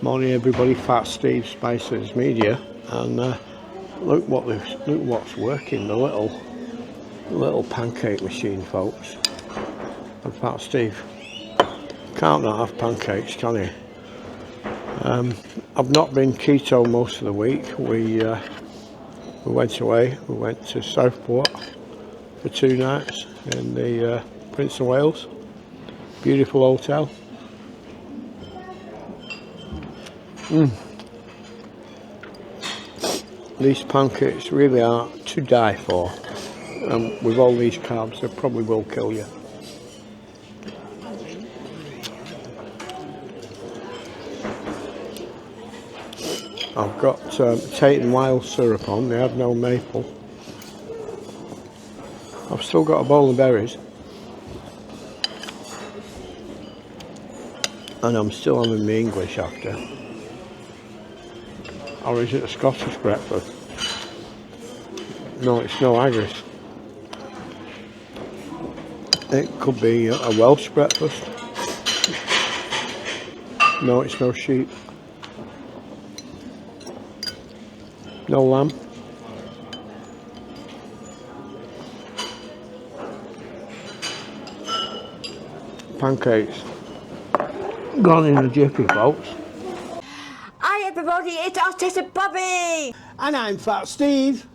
Morning everybody, Fat Steve, Spicehead-Media, and look what's working, the little pancake machine, folks. And Fat Steve can't not have pancakes, can he? I've not been keto most of the week. We went away. We went to Southport for 2 nights in the Prince of Wales. Beautiful hotel. These pancakes really are to die for. With all these carbs, they probably will kill you. I've got Tate and Wild syrup on. They have no maple. I've still got a bowl of berries. And I'm still having my English after. Or is it a Scottish breakfast? No, it's no haggis. It could be a Welsh breakfast. No, it's no sheep. No lamb. Pancakes. Gone in a jiffy, folks. Hi everybody, it's Artist Bobby! And I'm Fat Steve.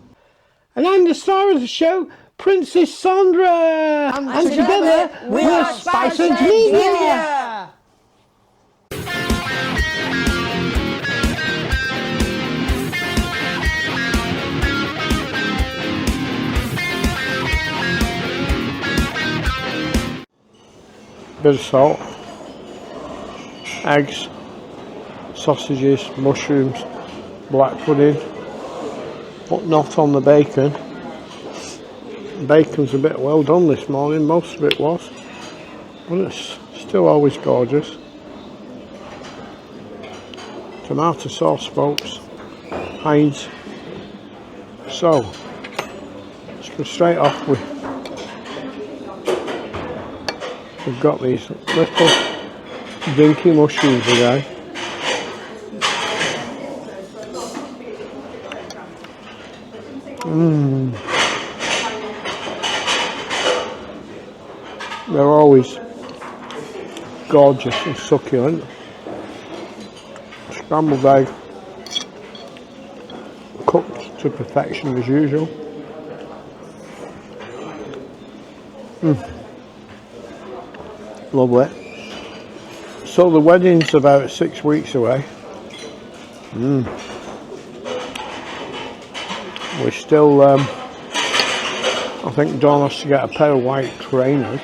And I'm the star of the show, Princess Sandra. And together we're Spicehead-Media. Bit of salt, eggs, sausages, mushrooms, black pudding, but not on the bacon. Bacon's a bit well done this morning, most of it was, but it's still always gorgeous. Tomato sauce, folks, Heinz. So, let's go straight off with, we've got these little dinky mushrooms again. They're always gorgeous and succulent. Scrambled egg, cooked to perfection as usual. Lovely. So the wedding's about 6 weeks away. We're still, I think Dawn has to get a pair of white trainers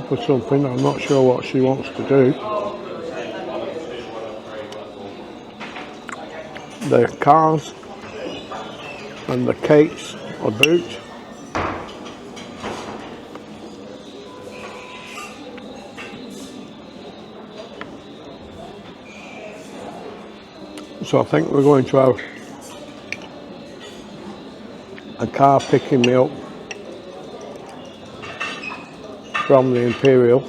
for something. I'm not sure what she wants to do. The cars and the cakes are booked. So I think we're going to have a car picking me up from the Imperial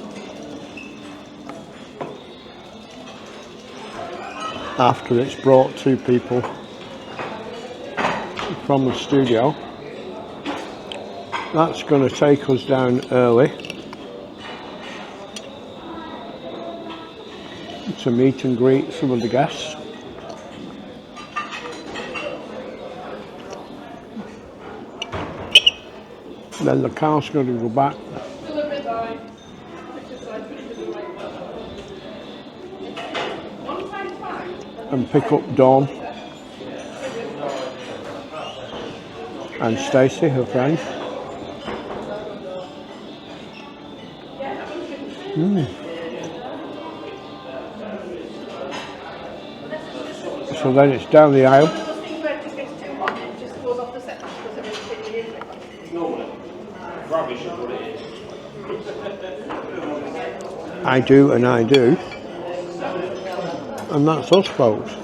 after it's brought 2 people from the studio. That's going to take us down early to meet and greet some of the guests. Then the car's going to go back and pick up Dawn and Stacey, her friend. So then it's down the aisle. I do and I do. And that's us, folks.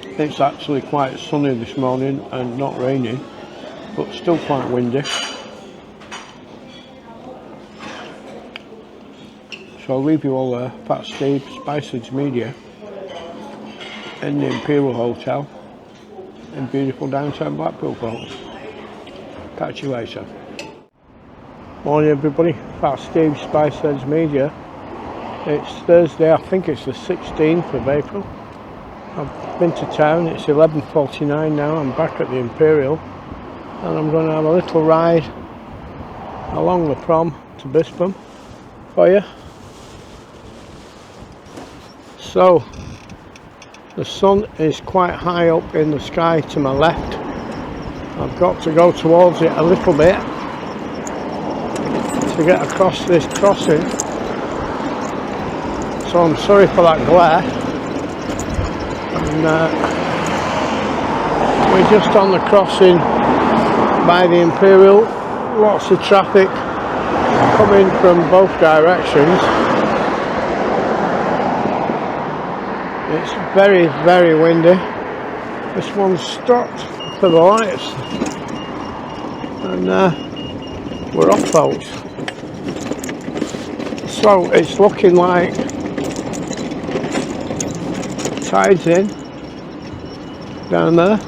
It's actually quite sunny this morning and not raining, but still quite windy. So I'll leave you all there. Pat Steve, Spiceheads-Media, in the Imperial Hotel in beautiful downtown Blackpool, folks. Catch you later. Morning everybody, Pat Steve, Spiceheads-Media. It's Thursday, I think it's the 16th of April. I've been to town, it's 11:49 now, I'm back at the Imperial and I'm going to have a little ride along the Prom to Bispham for you. So, the sun is quite high up in the sky to my left. I've got to go towards it a little bit to get across this crossing. So I'm sorry for that glare. And we're just on the crossing by the Imperial. Lots of traffic coming from both directions. It's very, very windy. This one's stopped for the lights. And we're off, folks. So it's looking like tide's in down there.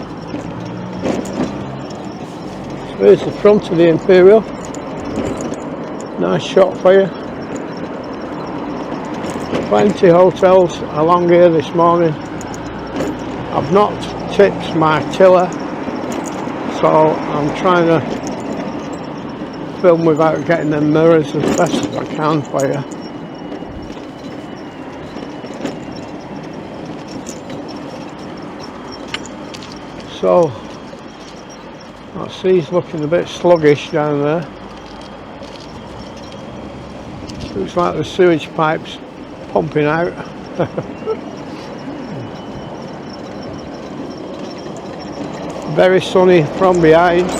So here's the front of the Imperial. Nice shot for you. Plenty of hotels along here this morning. I've not tipped my tiller, so I'm trying to film without getting the mirrors as best as I can for you. So that sea's looking a bit sluggish down there. Looks like the sewage pipes pumping out. Very sunny from behind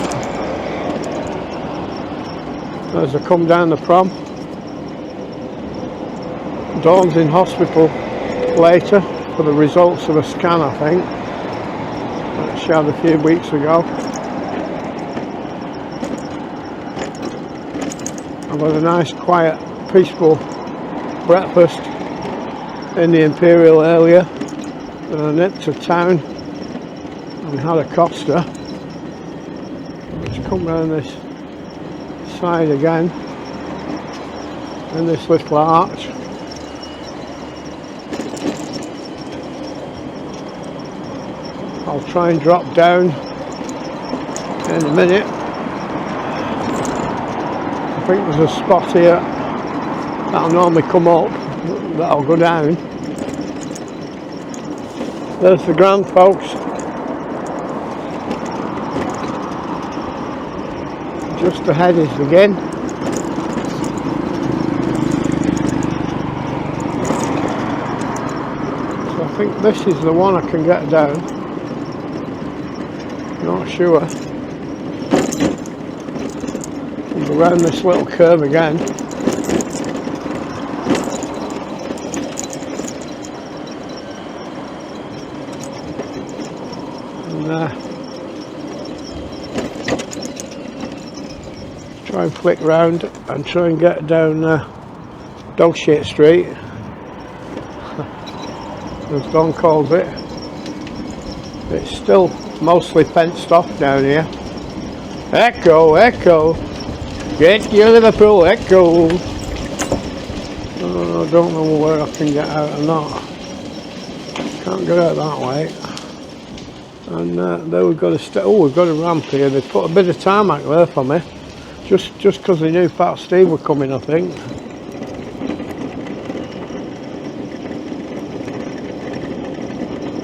as I come down the Prom. Dawn's in hospital later for the results of a scan, I think, that she had a few weeks ago. I've had a nice, quiet, peaceful breakfast in the Imperial earlier, and I nipped to town and had a Costa. Let's come round this side again in this little arch. I'll try and drop down in a minute. I think there's a spot here that'll normally come up, that'll go down. There's the Grand, folks. Just ahead is the Gin. So I think this is the one I can get down. Not sure. We'll go around this little curve again. And try and flick round and try and get down Dogshit Street, as Don calls it. It's still mostly fenced off down here. Echo, echo, get your Liverpool echo. Oh, I don't know where I can get out or not. Can't get out that way. And there we've got a we've got a ramp here. They put a bit of tarmac there for me, just because they knew Pat Steve were coming, I think.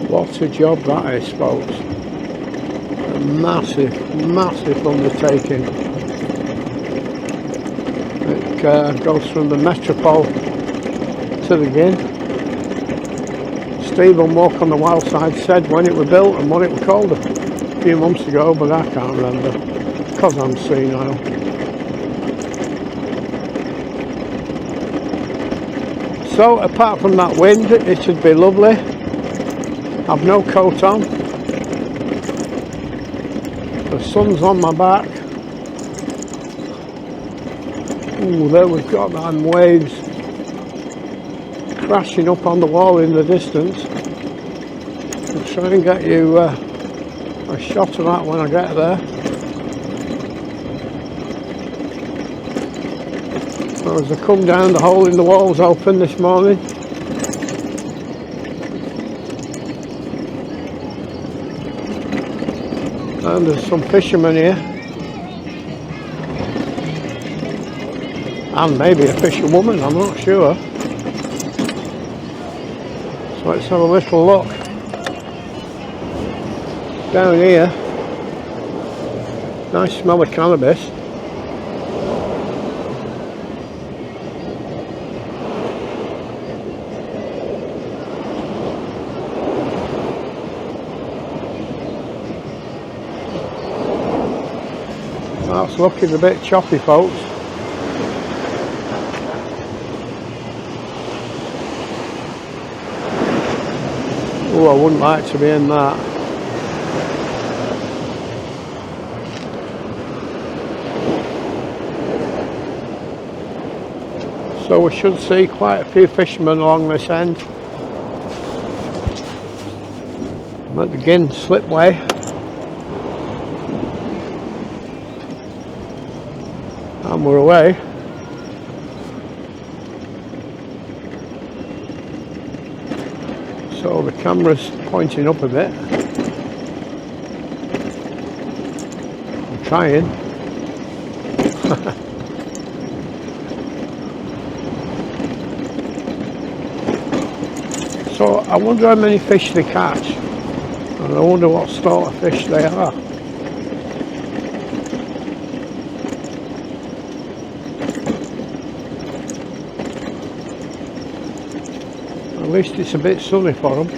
What a job that is, folks. A massive, massive undertaking. It goes from the Metropole to the Gin. Steve on Walk on the Wild Side said when it was built and what it was called a few months ago, but I can't remember because I'm senile. So apart from that wind, it should be lovely. I've no coat on. The sun's on my back. Ooh, there we've got them waves crashing up on the wall in the distance. I'll try and get you a shot of that when I get there. As I come down, the hole in the wall's open this morning. And there's some fishermen here. And maybe a fisherwoman, I'm not sure. So let's have a little look. Down here, nice smell of cannabis. That's looking a bit choppy, folks. Oh, I wouldn't like to be in that. So we should see quite a few fishermen along this end. I'm at the Ginn slipway. And we're away. So the camera's pointing up a bit. I'm trying. So I wonder how many fish they catch, and I wonder what sort of fish they are. At least it's a bit sunny for them,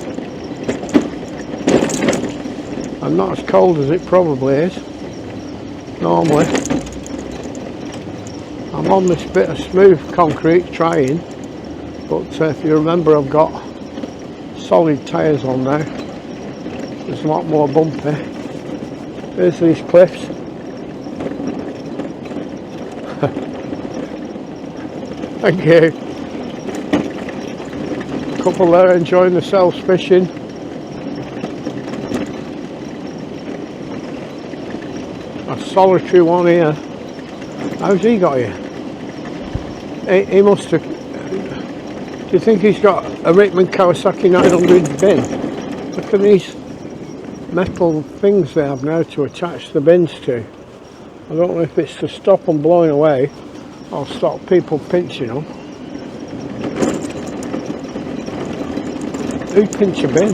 and not as cold as it probably is normally. I'm on this bit of smooth concrete trying, but if you remember, I've got solid tyres on now. It's a lot more bumpy. There's these cliffs. Thank you. Couple there enjoying themselves fishing. A solitary one here. How's he got here? He must have. Do you think he's got a Rickman Kawasaki 900 bin? Look at these metal things they have now to attach the bins to. I don't know if it's to stop them blowing away or stop people pinching them. Who'd pinch a bin?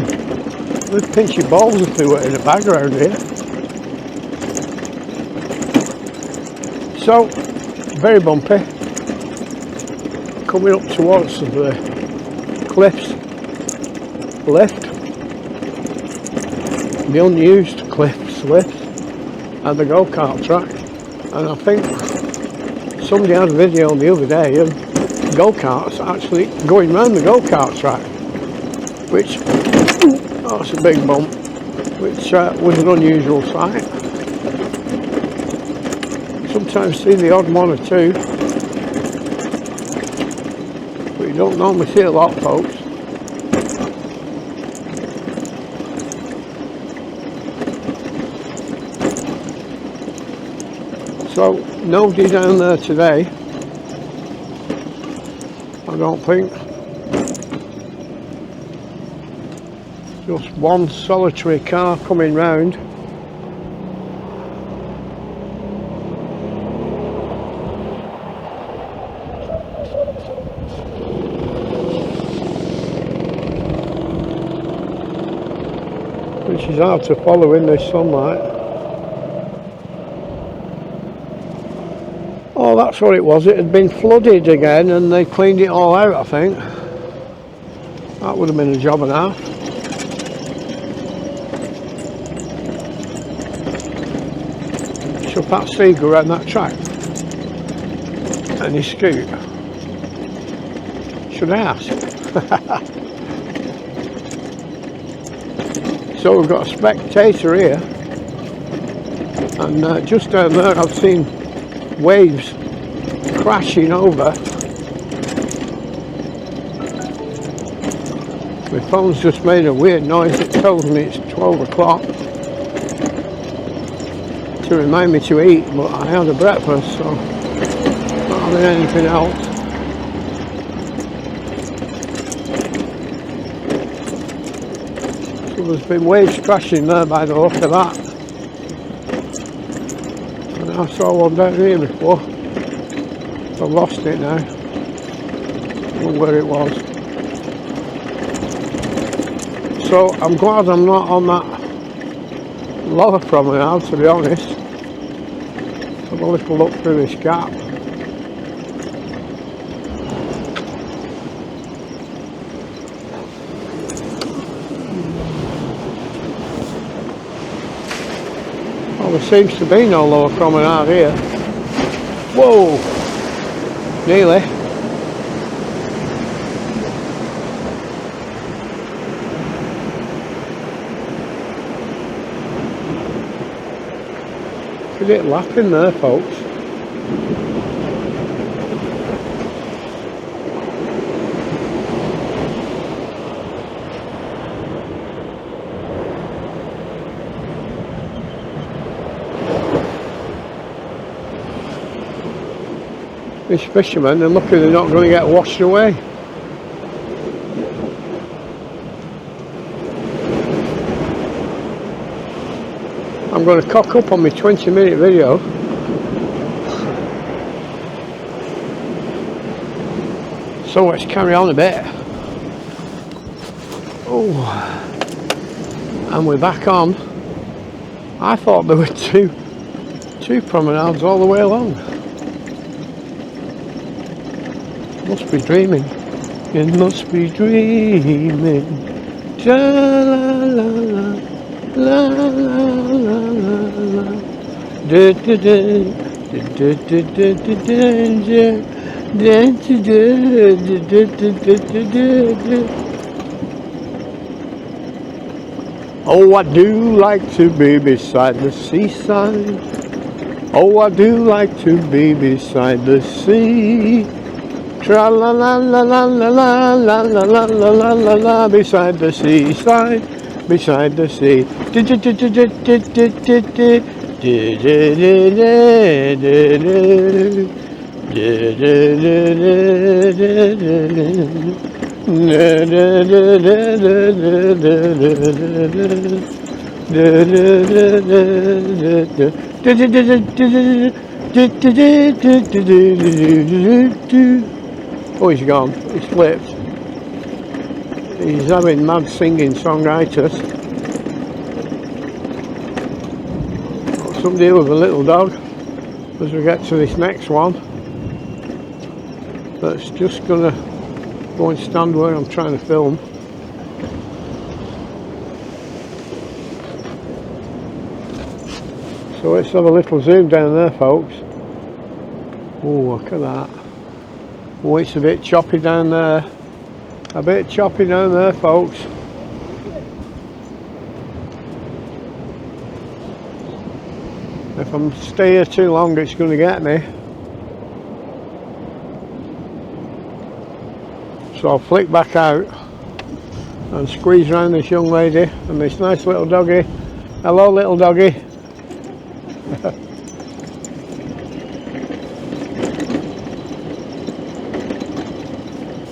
Who'd pinch your balls if they were in a bag around here? So, very bumpy. Coming up towards the cliffs left, the unused cliffs left, and the go-kart track. And I think somebody had a video the other day of go-karts actually going round the go-kart track, which, that's a big bump, which was an unusual sight. Sometimes see the odd one or two, but you don't normally see a lot, folks. So nobody down there today, I don't think. Just one solitary car coming round. Which is hard to follow in this sunlight. Oh, that's what it was. It had been flooded again and they cleaned it all out, I think. That would have been a job and a half. Should Pat C go around that track? And he scoot? Should I ask? So we've got a spectator here, and just down there I've seen waves crashing over. My phone's just made a weird noise. It tells me it's 12 o'clock to remind me to eat, but I had a breakfast, so not having anything else. So there's been waves crashing there by the look of that. And I saw one down here before. I've lost it now. I don't know where it was. So I'm glad I'm not on that Lower Promenade, to be honest. Have a little look through this gap. Well, there seems to be no Lower Promenade here. Whoa! Nearly. Look at it lapping there, folks. These fishermen, they're lucky they're not going to get washed away. I'm going to cock up on my 20-minute video. So let's carry on a bit. Oh, and we're back on. I thought there were two promenades all the way along. Must be dreaming. It must be dreaming. Ja la la la la la la la la. Da da da da da da da da da. Oh, I do like to be beside the seaside. Oh, I do like to be beside the sea. Tra la la la la la la la la la la la la la, beside the seaside, beside the sea. Oh, he's gone. He's flipped. He's having mad singing songwriters. Somebody with a little dog as we get to this next one. That's just gonna go and stand where I'm trying to film. So let's have a little zoom down there, folks. Oh, look at that. Oh, it's a bit choppy down there. A bit choppy down there, folks. If I stay here too long, it's going to get me. So I'll flick back out and squeeze around this young lady and this nice little doggy. Hello, little doggy.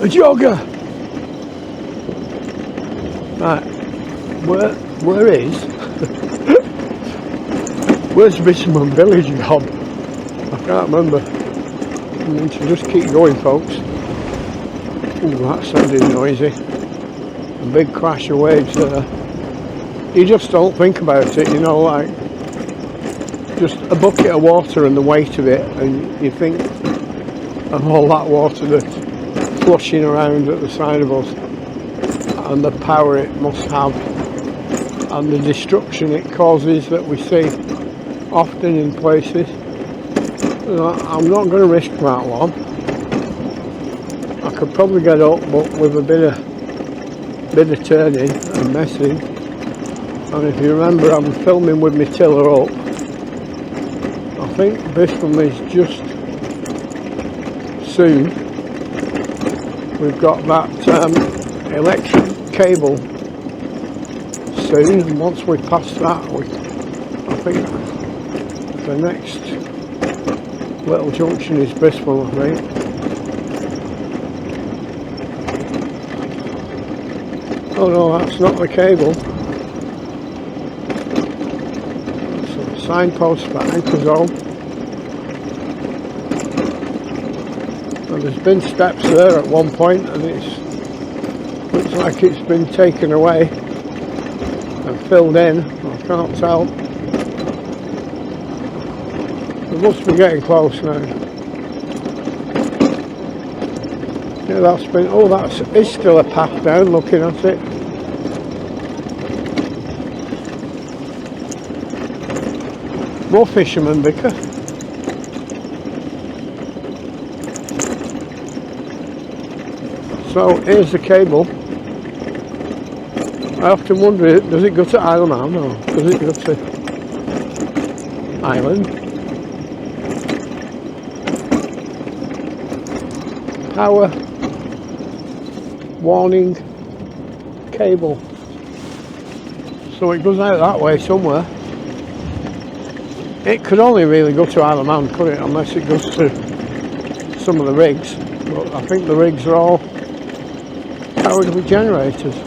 A jogger. Right, where is? Where's Bispham village gone? I can't remember. I mean, to just keep going, folks. Ooh, that sounded noisy. A big crash of waves there. You just don't think about it, you know, like just a bucket of water and the weight of it, and you think of all that water that's flushing around at the side of us, and the power it must have, and the destruction it causes that we see often in places. I'm not going to risk that one. I could probably get up, but with a bit of turning and messing. And if you remember, I'm filming with my tiller up. I think Bispham is just soon. We've got that electric cable soon, and once we pass that, I think the next little junction is Bispham, I think. Oh no, that's not the cable. It's a signpost for anchor zone. And there's been steps there at one point, and looks like it's been taken away and filled in. I can't tell. We must be getting close now. Yeah, that's been. Oh, that is still a path down. Looking at it. More fishermen, Vicar. So here's the cable. I often wonder, does it go to Isle of Man or does it go to Island? Power warning cable. So it goes out that way somewhere. It could only really go to Isle of Man, could it? Unless it goes to some of the rigs. But I think the rigs are all powered with generators.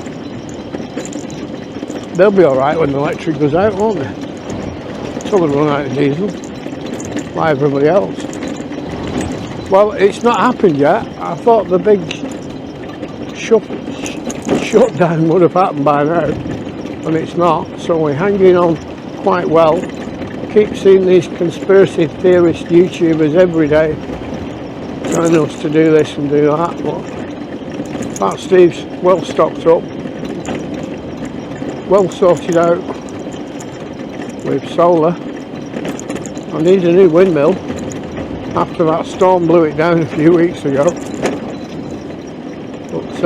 They'll be alright when the electric goes out, won't they? Until they run out of diesel, like everybody else. Well, it's not happened yet. I thought the big shutdown would have happened by now, and it's not. So we're hanging on quite well. Keep seeing these conspiracy theorist YouTubers every day telling us to do this and do that, but Fat Steve's well stocked up, well sorted out with solar. I need a new windmill after that storm blew it down a few weeks ago. But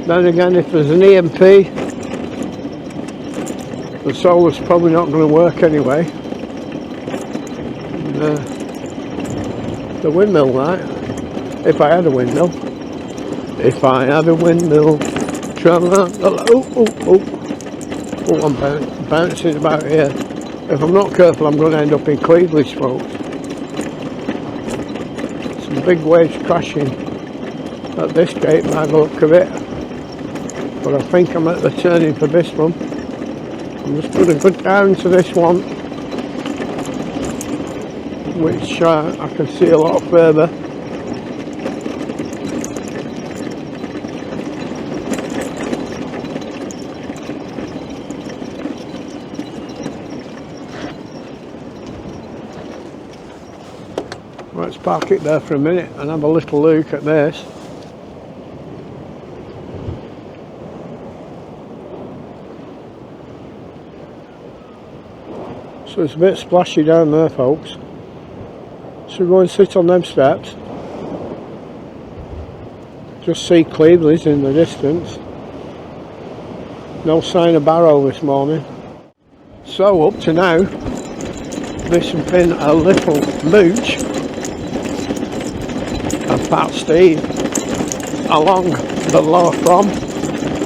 then again, if there's an EMP, the solar's probably not going to work anyway. And, the windmill, right? If I had a windmill. If I had a windmill, oh, I'm bouncing about here. If I'm not careful, I'm going to end up in Cleveland, folks. Some big waves crashing at this gate by the look of it. But I think I'm at the turning for Bispham. I'm just going to go down to this one, which I can see a lot further. Let's park it there for a minute and have a little look at this. So it's a bit splashy down there, folks. So we go and sit on them steps. Just see Cleveland's in the distance. No sign of Barrow this morning. So up to now, this has been a little mooch of Fat Steve along the Lower Prom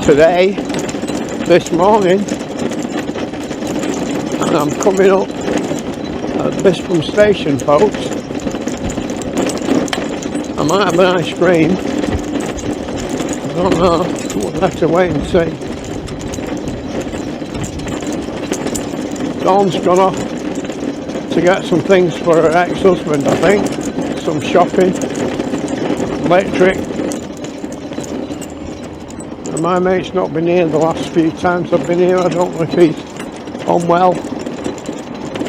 today, this morning, and I'm coming up at Bispham station, folks. I might have an ice cream, I don't know, we'll have to wait and see. Dawn's gone off to get some things for her ex-husband, I think, some shopping, electric, and my mate's not been here the last few times I've been here. I don't know if he's unwell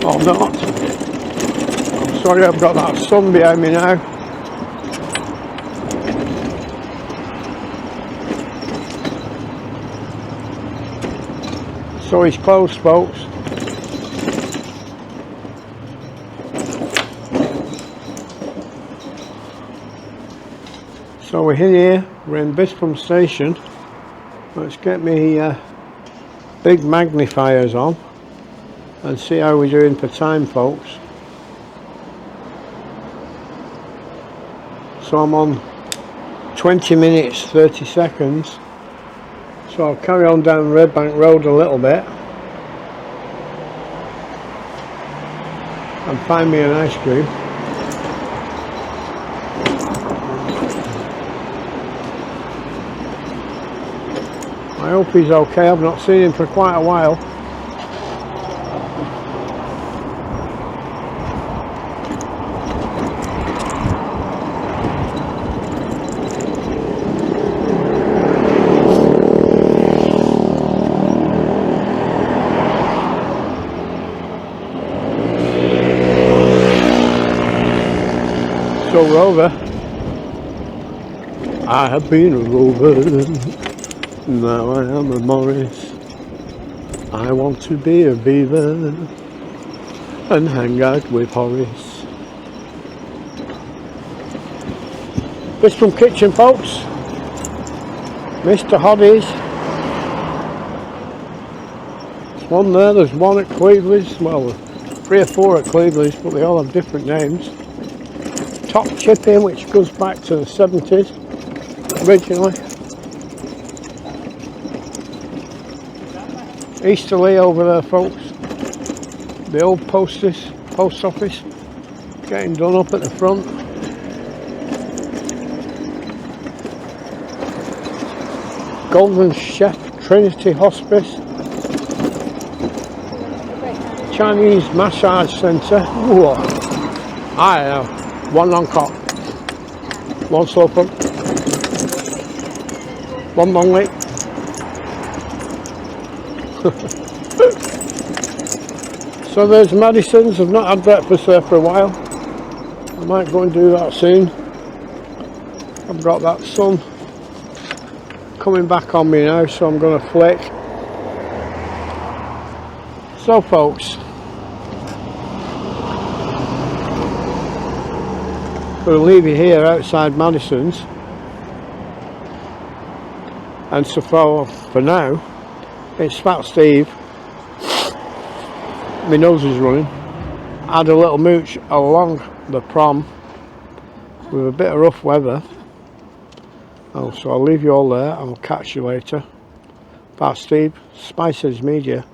or not. I'm sorry, I've got that sun behind me now. So he's closed, folks. So we're here, we're in Bispham station. Let's get me big magnifiers on and see how we're doing for time, folks. So I'm on 20 minutes 30 seconds So I'll carry on down Red Bank Road a little bit and find me an ice cream. I hope he's okay. I've not seen him for quite a while. So Rover, I have been a rover, now I am a Morris. I want to be a beaver and hang out with Horace. Bispham Kitchen, folks. Mr. Hoddy's. There's one there, there's one at Cleveland's, well 3 or 4 at Cleveland's, but they all have different names. Top chipping, which goes back to the 70s originally. Easterly over there, folks. The old post office getting done up at the front. Golden Chef Trinity Hospice. Chinese Massage Centre. Whoa. I know. 1 long cot, 1 slow pump, 1 long leg. So there's Madison's. I've not had breakfast there for a while. I might go and do that soon. I've got that sun coming back on me now, so I'm going to flick. So folks, we'll leave you here outside Madison's, and so far for now it's Fat Steve. My nose is running. I had a little mooch along the Prom with a bit of rough weather. Oh, so I'll leave you all there and I'll catch you later. Fat Steve, Spiceheads-Media.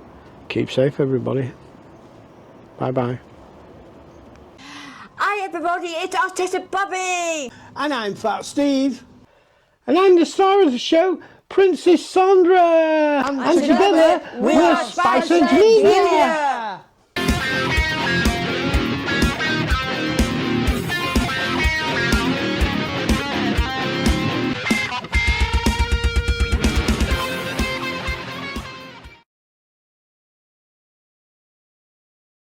Keep safe, everybody. Bye bye. Hi everybody, it's Arteta Bobby! And I'm Fat Steve. And I'm the star of the show, Princess Sandra. And together, we're Spicehead-Media.